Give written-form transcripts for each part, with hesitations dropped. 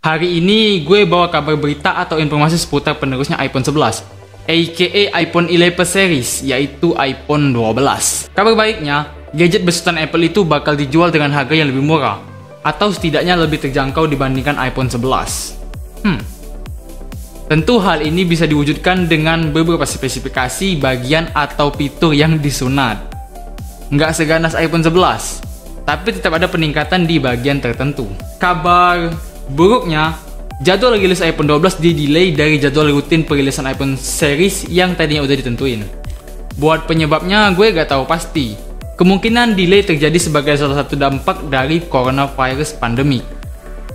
Hari ini gue bawa kabar berita atau informasi seputar penerusnya iPhone 11, aka iPhone 11 series, yaitu iPhone 12. Kabar baiknya, gadget besutan Apple itu bakal dijual dengan harga yang lebih murah, atau setidaknya lebih terjangkau dibandingkan iPhone 11. Tentu hal ini bisa diwujudkan dengan beberapa spesifikasi, bagian, atau fitur yang disunat. Nggak seganas iPhone 11, tapi tetap ada peningkatan di bagian tertentu. Kabar buruknya, jadwal rilis iPhone 12 di-delay dari jadwal rutin perilisan iPhone series yang tadinya udah ditentuin. Buat penyebabnya gue gak tahu pasti. Kemungkinan delay terjadi sebagai salah satu dampak dari coronavirus pandemic.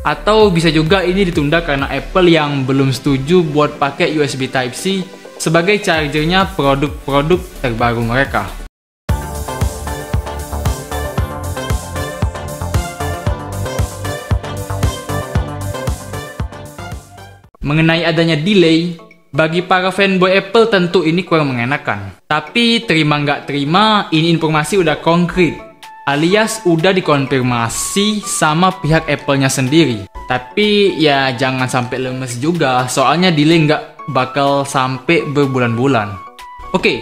Atau bisa juga ini ditunda karena Apple yang belum setuju buat pakai USB Type-C sebagai chargernya produk-produk terbaru mereka. Mengenai adanya delay, bagi para fanboy Apple tentu ini kurang mengenakan. Tapi terima nggak terima, ini informasi udah konkret, alias udah dikonfirmasi sama pihak Apple-nya sendiri. Tapi ya jangan sampai lemes juga, soalnya delay nggak bakal sampai berbulan-bulan. Oke,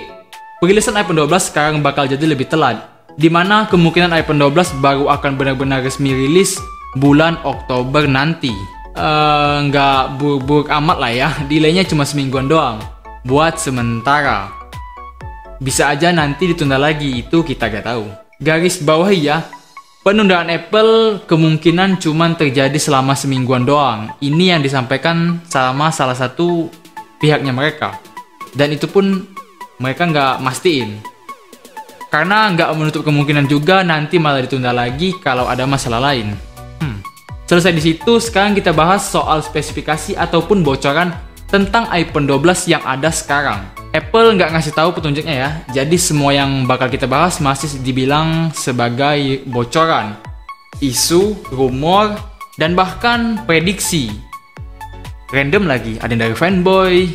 perilisan iPhone 12 sekarang bakal jadi lebih telat, dimana kemungkinan iPhone 12 baru akan benar-benar resmi rilis bulan Oktober nanti. Nggak buruk-buruk amat lah ya, delaynya cuma semingguan doang buat sementara. Bisa aja nanti ditunda lagi, itu kita gak tahu. Garis bawahi ya, penundaan Apple kemungkinan cuma terjadi selama semingguan doang. Ini yang disampaikan sama salah satu pihaknya mereka, dan itu pun mereka nggak mastiin, karena nggak menutup kemungkinan juga nanti malah ditunda lagi kalau ada masalah lain. Selesai di situ, sekarang kita bahas soal spesifikasi ataupun bocoran tentang iPhone 12 yang ada sekarang. Apple nggak ngasih tahu petunjuknya ya, jadi semua yang bakal kita bahas masih dibilang sebagai bocoran, isu, rumor, dan bahkan prediksi. Random lagi, ada yang dari fanboy,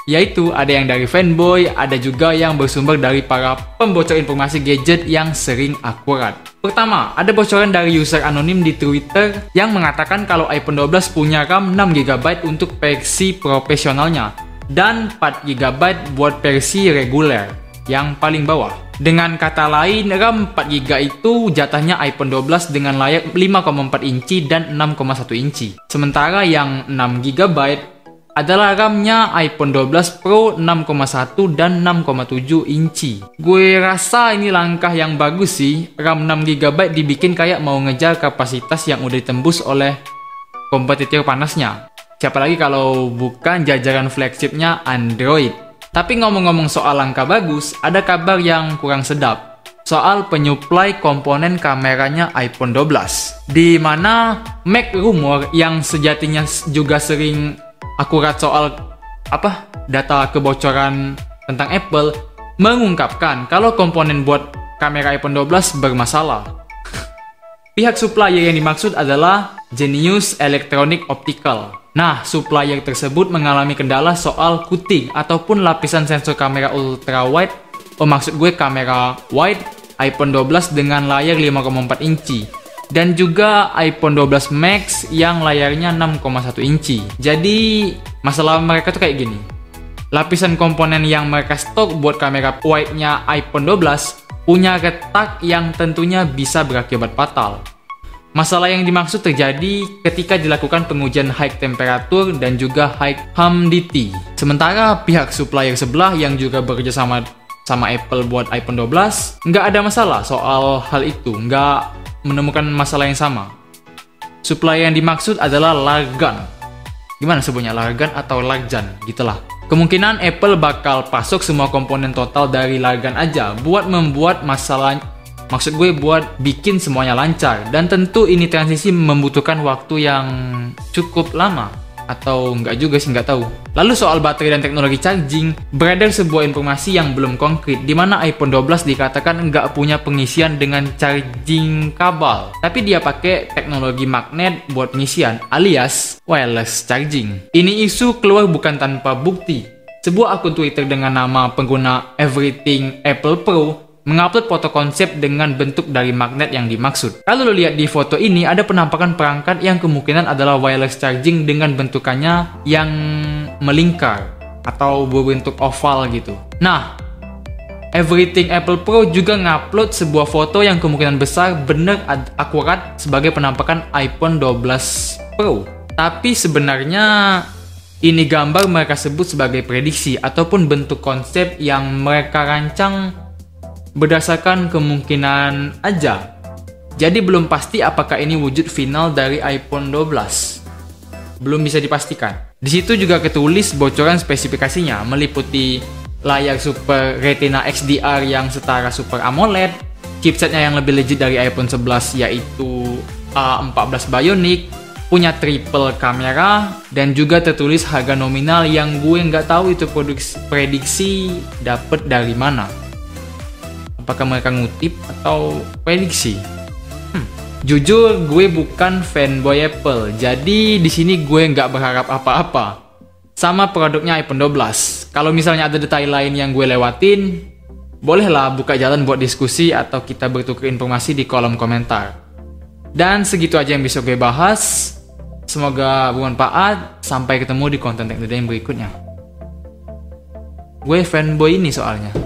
yaitu ada yang dari fanboy, ada juga yang bersumber dari para pembocor informasi gadget yang sering akurat. Pertama, ada bocoran dari user anonim di Twitter yang mengatakan kalau iPhone 12 punya RAM 6GB untuk versi profesionalnya dan 4GB buat versi reguler yang paling bawah. Dengan kata lain, RAM 4GB itu jatahnya iPhone 12 dengan layar 5,4 inci dan 6,1 inci. Sementara yang 6GB adalah RAM-nya iPhone 12 Pro 6,1 dan 6,7 inci. Gue rasa ini langkah yang bagus sih. RAM 6GB dibikin kayak mau ngejar kapasitas yang udah ditembus oleh kompetitor panasnya. Siapa lagi kalau bukan jajaran flagshipnya Android. Tapi ngomong-ngomong soal langkah bagus, ada kabar yang kurang sedap soal penyuplai komponen kameranya iPhone 12. Di mana Mac Rumor yang sejatinya juga sering akurat soal data kebocoran tentang Apple mengungkapkan kalau komponen buat kamera iPhone 12 bermasalah. Pihak supplier yang dimaksud adalah Genius Electronic Optical. Nah, supplier tersebut mengalami kendala soal coating ataupun lapisan sensor kamera ultra wide, maksud gue kamera wide iPhone 12 dengan layar 5,4 inci. Dan juga iPhone 12 Max yang layarnya 6,1 inci. Jadi masalah mereka tuh kayak gini. Lapisan komponen yang mereka stok buat kamera wide-nya iPhone 12 punya retak yang tentunya bisa berakibat fatal. Masalah yang dimaksud terjadi ketika dilakukan pengujian high temperatur dan juga high humidity. Sementara pihak supplier sebelah yang juga bekerja sama Apple buat iPhone 12 nggak ada masalah soal hal itu, nggak menemukan masalah yang sama. Supplier yang dimaksud adalah Largan. Gimana sebutnya, Largan atau Largan gitulah. Kemungkinan Apple bakal pasok semua komponen total dari Largan aja buat membuat buat bikin semuanya lancar. Dan tentu ini transisi membutuhkan waktu yang cukup lama. Atau enggak juga sih, nggak tahu. Lalu soal baterai dan teknologi charging, beredar sebuah informasi yang belum konkret, di mana iPhone 12 dikatakan nggak punya pengisian dengan charging kabel, tapi dia pakai teknologi magnet buat pengisian, alias wireless charging. Ini isu keluar bukan tanpa bukti. Sebuah akun Twitter dengan nama pengguna Everything Apple Pro mengupload foto konsep dengan bentuk dari magnet yang dimaksud. Kalau lo lihat di foto ini, ada penampakan perangkat yang kemungkinan adalah wireless charging dengan bentukannya yang melingkar atau berbentuk oval gitu. Nah, Everything Apple Pro juga ngupload sebuah foto yang kemungkinan besar benar akurat sebagai penampakan iPhone 12 Pro. Tapi sebenarnya ini gambar mereka sebut sebagai prediksi ataupun bentuk konsep yang mereka rancang berdasarkan kemungkinan aja. Jadi belum pasti apakah ini wujud final dari iPhone 12. Belum bisa dipastikan. Di situ juga ketulis bocoran spesifikasinya meliputi layar Super Retina XDR yang setara Super AMOLED, chipsetnya yang lebih legit dari iPhone 11 yaitu A14 Bionic, punya triple kamera, dan juga tertulis harga nominal yang gue nggak tahu itu prediksi dapet dari mana. Apakah mereka ngutip atau prediksi? Jujur, gue bukan fanboy Apple, jadi di sini gue nggak berharap apa-apa sama produknya iPhone 12. Kalau misalnya ada detail lain yang gue lewatin, bolehlah buka jalan buat diskusi atau kita bertukar informasi di kolom komentar. Dan segitu aja yang bisa gue bahas. Semoga bermanfaat. Sampai ketemu di konten Tech Today yang berikutnya. Gue fanboy ini soalnya.